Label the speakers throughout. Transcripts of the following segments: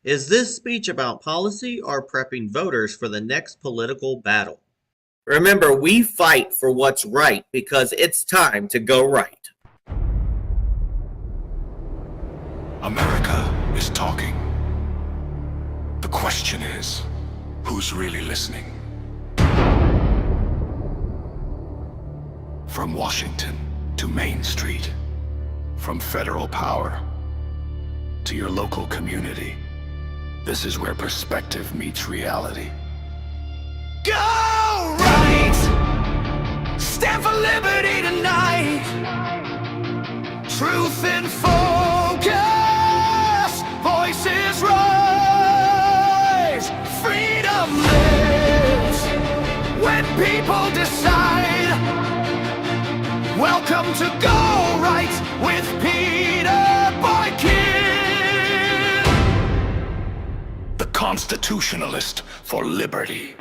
Speaker 1: Is this speech about policy or prepping voters for the next political battle?
Speaker 2: Remember, we fight for what's right because it's time to go right.
Speaker 3: America is talking. The question is, who's really listening? From Washington to Main Street, from federal power to your local community, this is where perspective meets reality. Go right! Stand for liberty tonight! Truth in focus! Voices rise! Freedom lives when people decide. Welcome to Go Right with Peter Boykin, the Constitutionalist for liberty.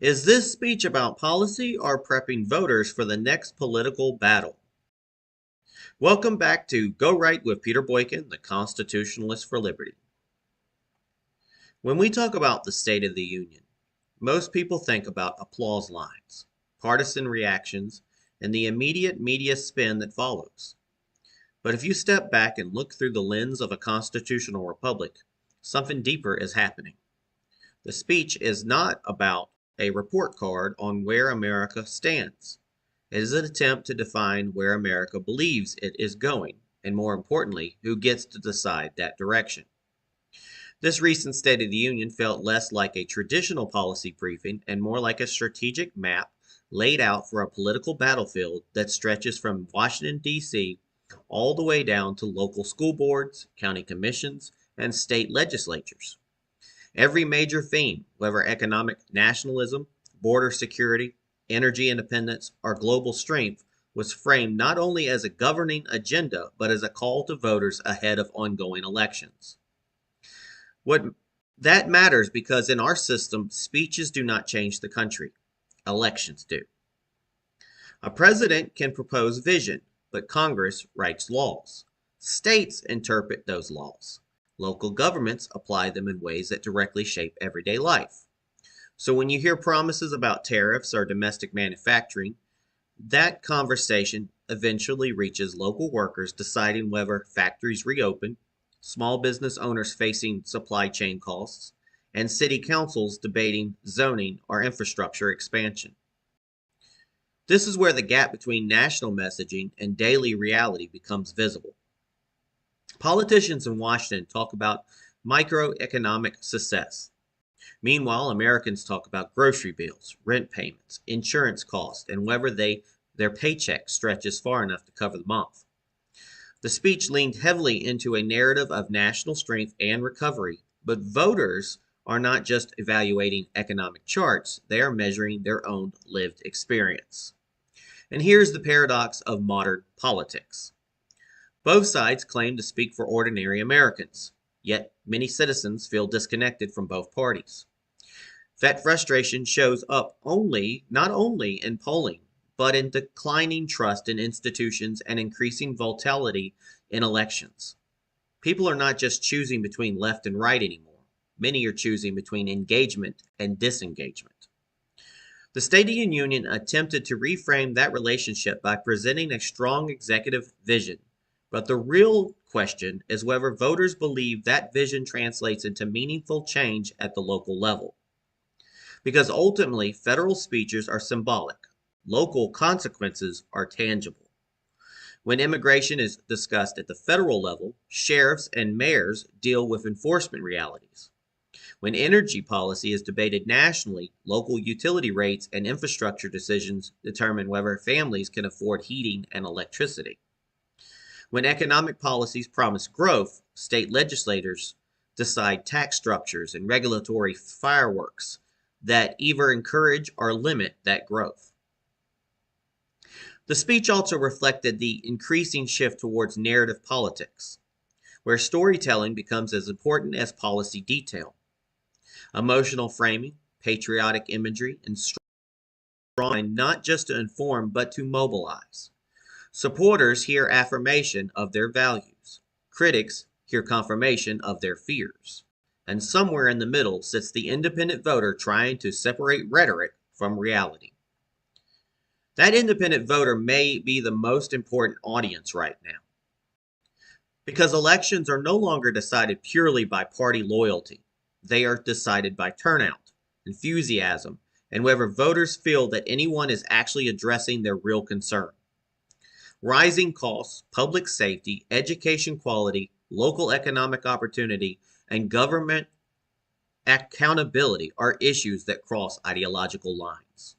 Speaker 1: Is this speech about policy or prepping voters for the next political battle? Welcome back to Go Right with Peter Boykin, the Constitutionalist for liberty. When we talk about the State of the Union, most people think about applause lines, partisan reactions, and the immediate media spin that follows. But if you step back and look through the lens of a constitutional republic, something deeper is happening. The speech is not about a report card on where America stands. It is an attempt to define where America believes it is going, and more importantly, who gets to decide that direction. This recent State of the Union felt less like a traditional policy briefing and more like a strategic map laid out for a political battlefield that stretches from Washington, D.C. all the way down to local school boards, county commissions, and state legislatures. Every major theme, whether economic nationalism, border security, energy independence, or global strength, was framed not only as a governing agenda, but as a call to voters ahead of ongoing elections. That matters because in our system, speeches do not change the country. Elections do. A president can propose vision, but Congress writes laws. States interpret those laws. Local governments apply them in ways that directly shape everyday life. So when you hear promises about tariffs or domestic manufacturing, that conversation eventually reaches local workers deciding whether factories reopen, small business owners facing supply chain costs, and city councils debating zoning or infrastructure expansion. This is where the gap between national messaging and daily reality becomes visible. Politicians in Washington talk about microeconomic success. Meanwhile, Americans talk about grocery bills, rent payments, insurance costs, and whether their paycheck stretches far enough to cover the month. The speech leaned heavily into a narrative of national strength and recovery, but voters are not just evaluating economic charts, they are measuring their own lived experience. And here's the paradox of modern politics. Both sides claim to speak for ordinary Americans, yet many citizens feel disconnected from both parties. That frustration shows up not only in polling, but in declining trust in institutions and increasing volatility in elections. People are not just choosing between left and right anymore. Many are choosing between engagement and disengagement. The State of the Union attempted to reframe that relationship by presenting a strong executive vision, but the real question is whether voters believe that vision translates into meaningful change at the local level. Because ultimately, federal speeches are symbolic. Local consequences are tangible. When immigration is discussed at the federal level, sheriffs and mayors deal with enforcement realities. When energy policy is debated nationally, local utility rates and infrastructure decisions determine whether families can afford heating and electricity. When economic policies promise growth, state legislators decide tax structures and regulatory fireworks that either encourage or limit that growth. The speech also reflected the increasing shift towards narrative politics, where storytelling becomes as important as policy detail. Emotional framing, patriotic imagery, and strong not just to inform but to mobilize. Supporters hear affirmation of their values. Critics hear confirmation of their fears. And somewhere in the middle sits the independent voter trying to separate rhetoric from reality. That independent voter may be the most important audience right now, because elections are no longer decided purely by party loyalty. They are decided by turnout, enthusiasm, and whether voters feel that anyone is actually addressing their real concern. Rising costs, public safety, education quality, local economic opportunity, and government accountability are issues that cross ideological lines.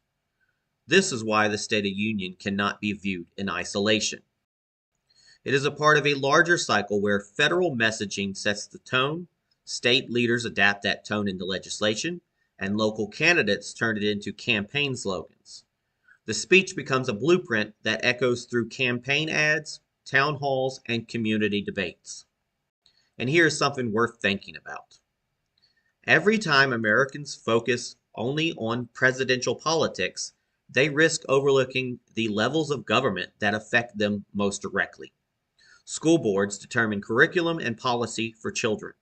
Speaker 1: This is why the State of the Union cannot be viewed in isolation. It is a part of a larger cycle where federal messaging sets the tone, state leaders adapt that tone into legislation, and local candidates turn it into campaign slogans. The speech becomes a blueprint that echoes through campaign ads, town halls, and community debates. And here's something worth thinking about. Every time Americans focus only on presidential politics, they risk overlooking the levels of government that affect them most directly. School boards determine curriculum and policy for children.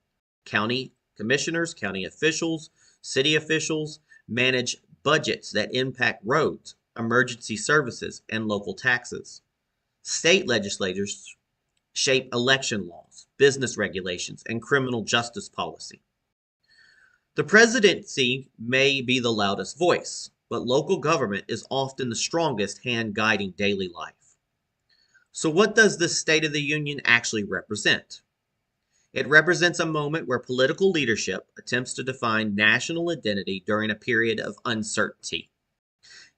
Speaker 1: County commissioners, county officials, city officials manage budgets that impact roads, emergency services, and local taxes. State legislators shape election laws, business regulations, and criminal justice policy. The presidency may be the loudest voice, but local government is often the strongest hand guiding daily life. So what does this State of the Union actually represent? It represents a moment where political leadership attempts to define national identity during a period of uncertainty.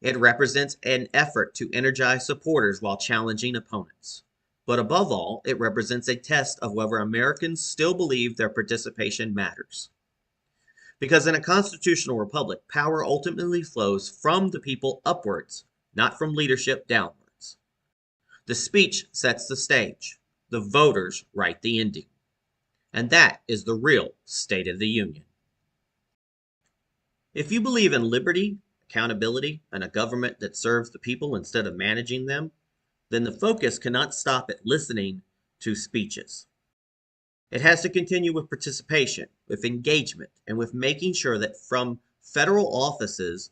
Speaker 1: It represents an effort to energize supporters while challenging opponents. But above all, it represents a test of whether Americans still believe their participation matters. Because in a constitutional republic, power ultimately flows from the people upwards, not from leadership downwards. The speech sets the stage. The voters write the ending. And that is the real State of the Union. If you believe in liberty, accountability, and a government that serves the people instead of managing them, then the focus cannot stop at listening to speeches. It has to continue with participation, with engagement, and with making sure that from federal offices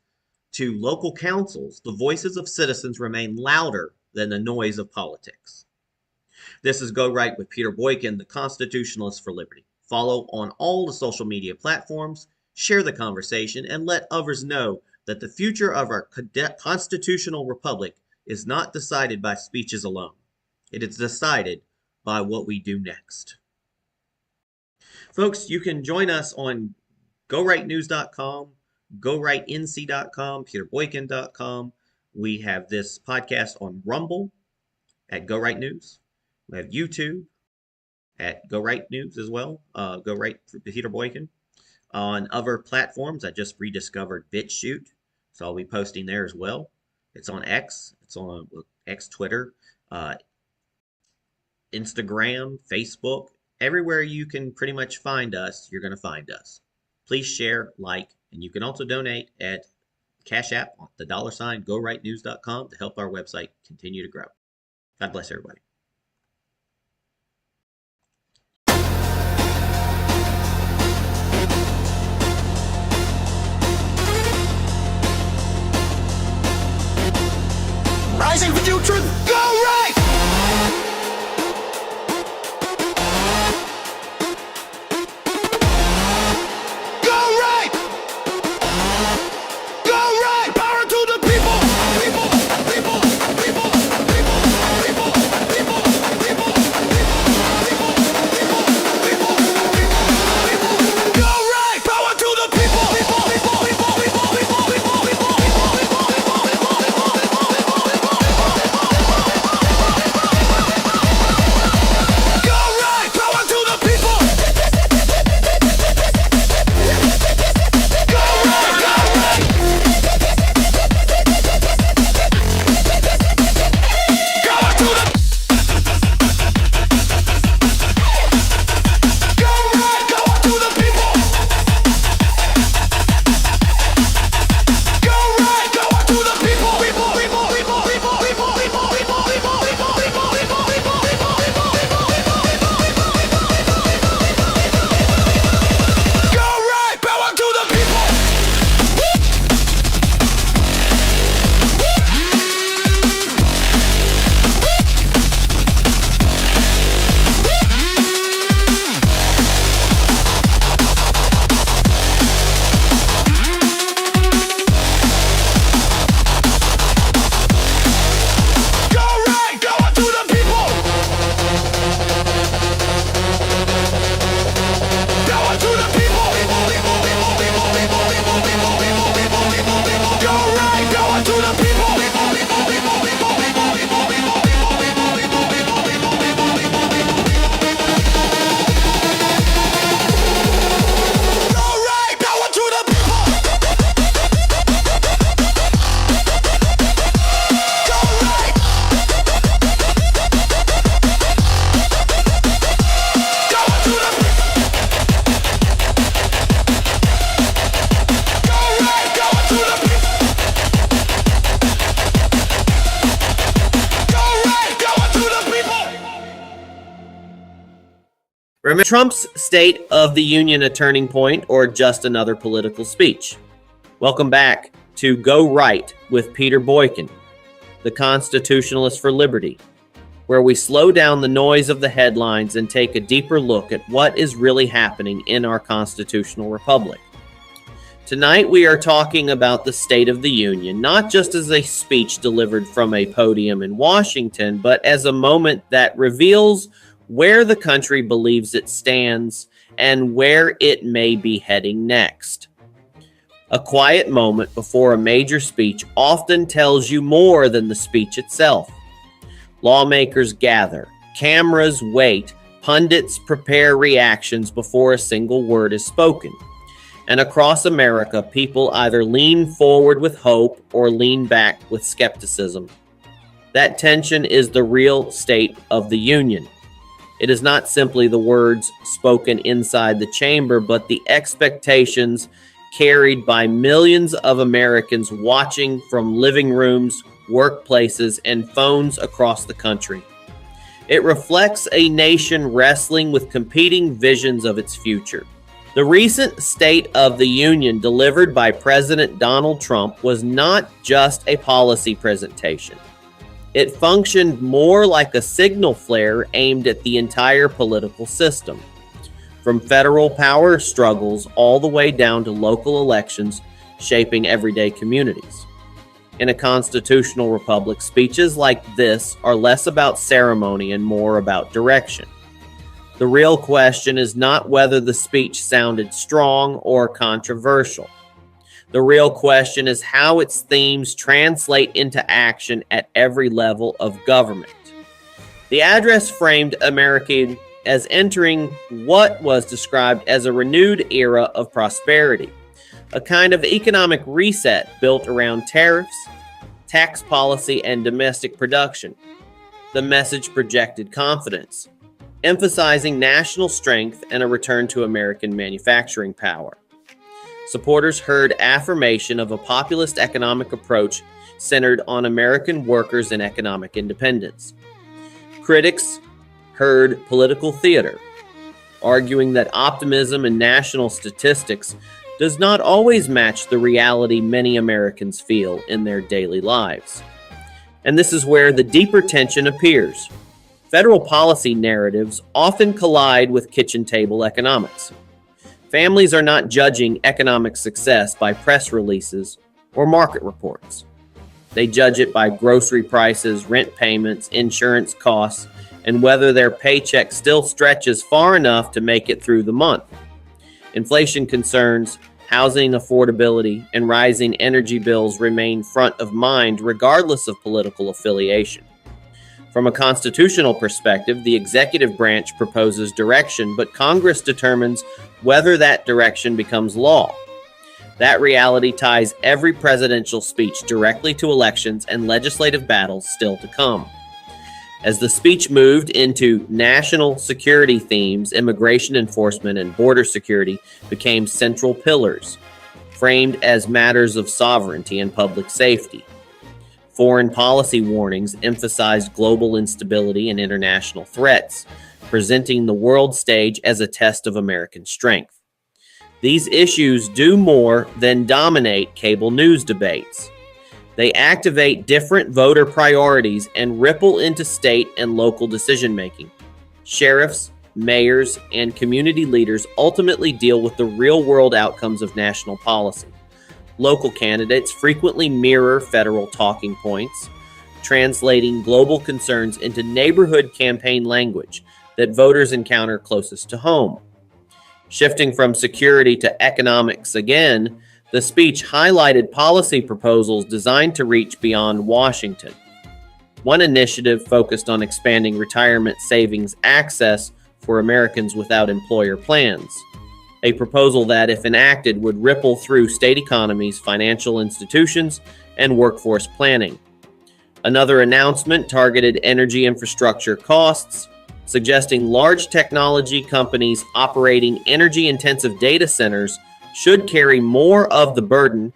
Speaker 1: to local councils, the voices of citizens remain louder than the noise of politics. This is Go Right with Peter Boykin, the Constitutionalist for Liberty. Follow on all the social media platforms, share the conversation, and let others know that the future of our constitutional republic is not decided by speeches alone. It is decided by what we do next. Folks, you can join us on GoRightNews.com, GoRightNC.com, PeterBoykin.com. We have this podcast on Rumble at Go Right News. We have YouTube at Go Right News as well, Go Right for Peter Boykin. On other platforms, I just rediscovered BitChute, so I'll be posting there as well. It's on X, it's on X Twitter, Instagram, Facebook. Everywhere you can pretty much find us, you're going to find us. Please share, like, and you can also donate at Cash App, the $ GoRightNews.com to help our website continue to grow. God bless everybody.
Speaker 3: Rising for future, go right!
Speaker 2: Remember,
Speaker 1: Trump's State of the Union a turning point or just another political speech? Welcome back to Go Right with Peter Boykin, the Constitutionalist for Liberty, where we slow down the noise of the headlines and take a deeper look at what is really happening in our constitutional republic. Tonight we are talking about the State of the Union, not just as a speech delivered from a podium in Washington, but as a moment that reveals where the country believes it stands and where it may be heading next. A quiet moment before a major speech often tells you more than the speech itself. Lawmakers gather, cameras wait, pundits prepare reactions before a single word is spoken. And across America, people either lean forward with hope or lean back with skepticism. That tension is the real state of the union. It is not simply the words spoken inside the chamber, but the expectations carried by millions of Americans watching from living rooms, workplaces, and phones across the country. It reflects a nation wrestling with competing visions of its future. The recent State of the Union delivered by President Donald Trump was not just a policy presentation. It functioned more like a signal flare aimed at the entire political system, from federal power struggles all the way down to local elections shaping everyday communities. In a constitutional republic, speeches like this are less about ceremony and more about direction. The real question is not whether the speech sounded strong or controversial. The real question is how its themes translate into action at every level of government. The address framed America as entering what was described as a renewed era of prosperity, a kind of economic reset built around tariffs, tax policy, and domestic production. The message projected confidence, emphasizing national strength and a return to American manufacturing power. Supporters heard affirmation of a populist economic approach centered on American workers and economic independence. Critics heard political theater, arguing that optimism and national statistics does not always match the reality many Americans feel in their daily lives. And this is where the deeper tension appears. Federal policy narratives often collide with kitchen table economics. Families are not judging economic success by press releases or market reports. They judge it by grocery prices, rent payments, insurance costs, and whether their paycheck still stretches far enough to make it through the month. Inflation concerns, housing affordability, and rising energy bills remain front of mind regardless of political affiliation. From a constitutional perspective, the executive branch proposes direction, but Congress determines whether that direction becomes law. That reality ties every presidential speech directly to elections and legislative battles still to come. As the speech moved into national security themes, immigration enforcement and border security became central pillars, framed as matters of sovereignty and public safety. Foreign policy warnings emphasized global instability and international threats, presenting the world stage as a test of American strength. These issues do more than dominate cable news debates. They activate different voter priorities and ripple into state and local decision-making. Sheriffs, mayors, and community leaders ultimately deal with the real-world outcomes of national policy. Local candidates frequently mirror federal talking points, translating global concerns into neighborhood campaign language that voters encounter closest to home. Shifting from security to economics again, the speech highlighted policy proposals designed to reach beyond Washington. One initiative focused on expanding retirement savings access for Americans without employer plans, a proposal that, if enacted, would ripple through state economies, financial institutions, and workforce planning. Another announcement targeted energy infrastructure costs, suggesting large technology companies operating energy-intensive data centers should carry more of the burden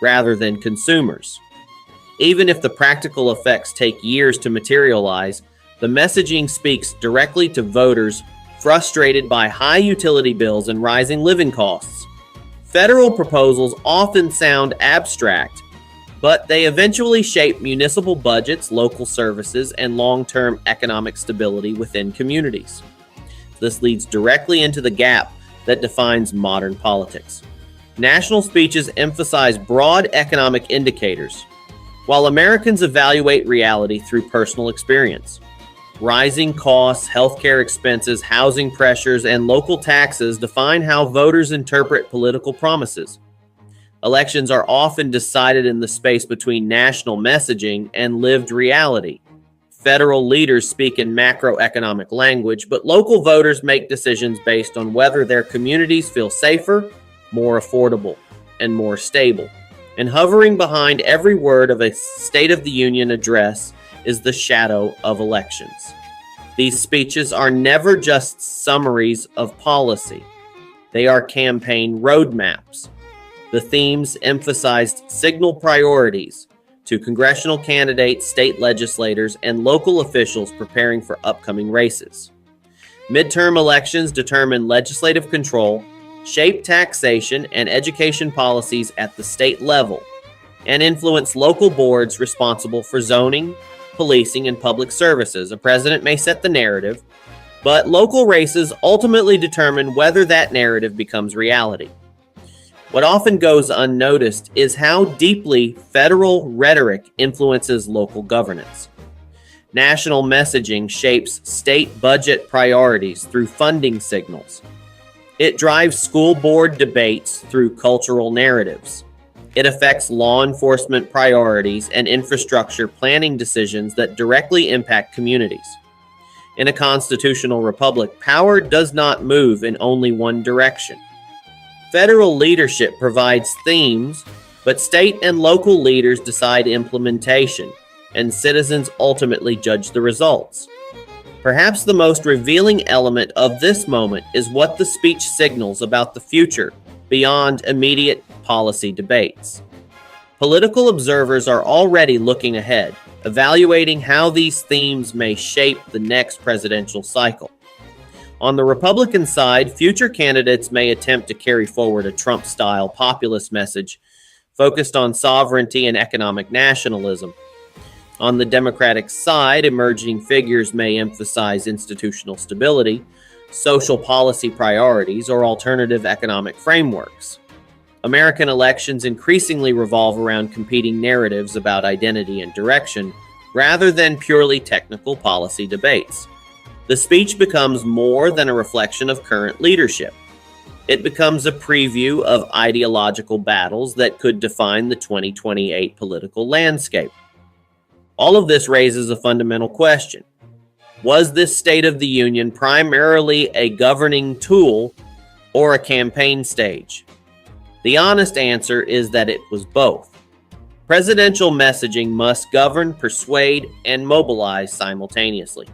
Speaker 1: rather than consumers. Even if the practical effects take years to materialize, the messaging speaks directly to voters frustrated by high utility bills and rising living costs. Federal proposals often sound abstract, but they eventually shape municipal budgets, local services, and long-term economic stability within communities. This leads directly into the gap that defines modern politics. National speeches emphasize broad economic indicators, while Americans evaluate reality through personal experience. Rising costs, healthcare expenses, housing pressures, and local taxes define how voters interpret political promises. Elections are often decided in the space between national messaging and lived reality. Federal leaders speak in macroeconomic language, but local voters make decisions based on whether their communities feel safer, more affordable, and more stable. And hovering behind every word of a State of the Union address is the shadow of elections. These speeches are never just summaries of policy. They are campaign roadmaps. The themes emphasized signal priorities to congressional candidates, state legislators, and local officials preparing for upcoming races. Midterm elections determine legislative control, shape taxation and education policies at the state level, and influence local boards responsible for zoning, policing, and public services. A president may set the narrative, but local races ultimately determine whether that narrative becomes reality. What often goes unnoticed is how deeply federal rhetoric influences local governance. National messaging shapes state budget priorities through funding signals. It drives school board debates through cultural narratives. It affects law enforcement priorities and infrastructure planning decisions that directly impact communities. In a constitutional republic, power does not move in only one direction. Federal leadership provides themes, but state and local leaders decide implementation, and citizens ultimately judge the results. Perhaps the most revealing element of this moment is what the speech signals about the future beyond immediate policy debates. Political observers are already looking ahead, evaluating how these themes may shape the next presidential cycle. On the Republican side, future candidates may attempt to carry forward a Trump-style populist message focused on sovereignty and economic nationalism. On the Democratic side, emerging figures may emphasize institutional stability, social policy priorities, or alternative economic frameworks. American elections increasingly revolve around competing narratives about identity and direction, rather than purely technical policy debates. The speech becomes more than a reflection of current leadership. It becomes a preview of ideological battles that could define the 2028 political landscape. All of this raises a fundamental question. Was this State of the Union primarily a governing tool or a campaign stage? The honest answer is that it was both. Presidential messaging must govern, persuade, and mobilize simultaneously.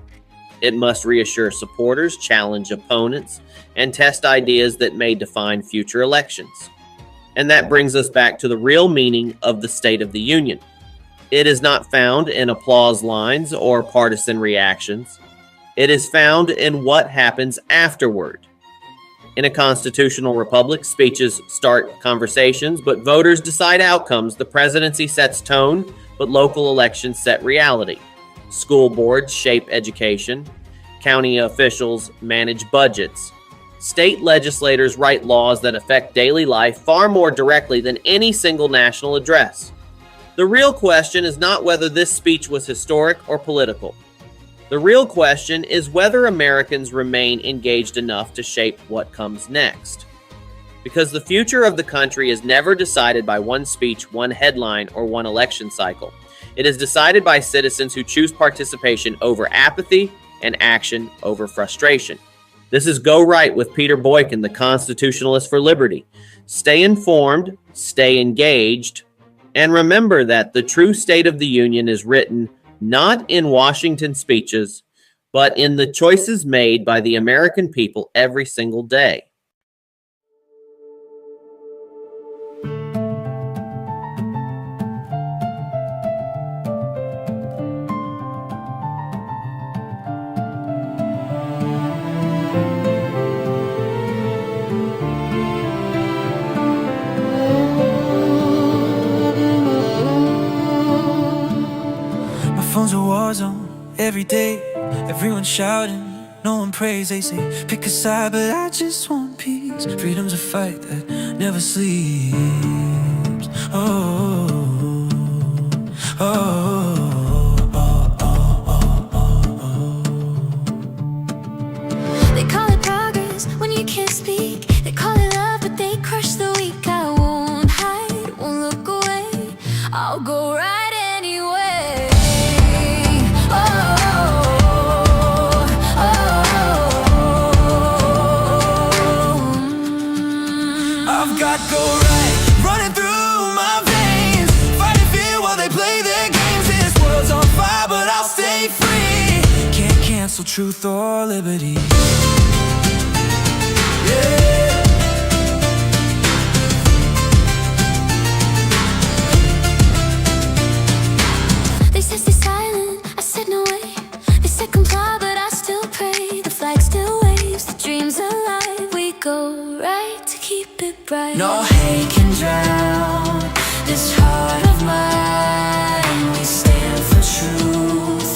Speaker 1: It must reassure supporters, challenge opponents, and test ideas that may define future elections. And that brings us back to the real meaning of the State of the Union. It is not found in applause lines or partisan reactions. It is found in what happens afterward. In a constitutional republic, speeches start conversations, but voters decide outcomes. The presidency sets tone, but local elections set reality. School boards shape education. County officials manage budgets. State legislators write laws that affect daily life far more directly than any single national address. The real question is not whether this speech was historic or political. The real question is whether Americans remain engaged enough to shape what comes next. Because the future of the country is never decided by one speech, one headline, or one election cycle. It is decided by citizens who choose participation over apathy and action over frustration. This is Go Right with Peter Boykin, the Constitutionalist for Liberty. Stay informed, stay engaged, and remember that the true State of the Union is written not in Washington speeches, but in the choices made by the American people every single day.
Speaker 4: every day, everyone shouting, no one prays. They say, pick a side, but I just want peace. Freedom's a fight that never sleeps. Oh, oh, oh, oh, oh, oh.
Speaker 5: They call it progress when you can't speak. They call it love, but they crush the weak. I won't hide, won't look away. I'll go right anyway. Oh, oh, oh.
Speaker 4: I've got go right running through my veins, fighting fear while they play their games. This world's on fire, but I'll stay free. Can't cancel truth or liberty. Yeah.
Speaker 5: They said stay silent, I said no way. They said comply, but I still pray. The flag still waves, the dream's alive. We go right to keep it bright.
Speaker 4: No hate can drown this heart of mine. We stand for truth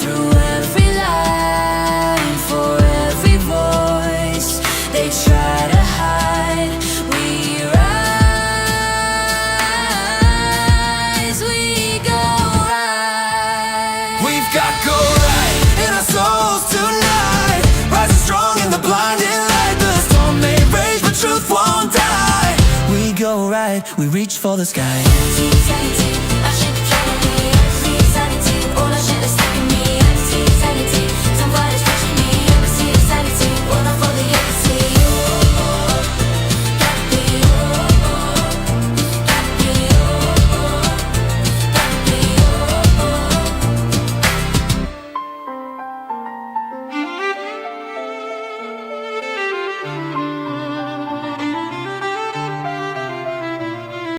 Speaker 4: through every line, for every voice they try to hide. We rise, we go right. We've got go right in our souls tonight, rising strong in the blinding light. The storm may rage, but truth won't die. We go right, we reach for the sky.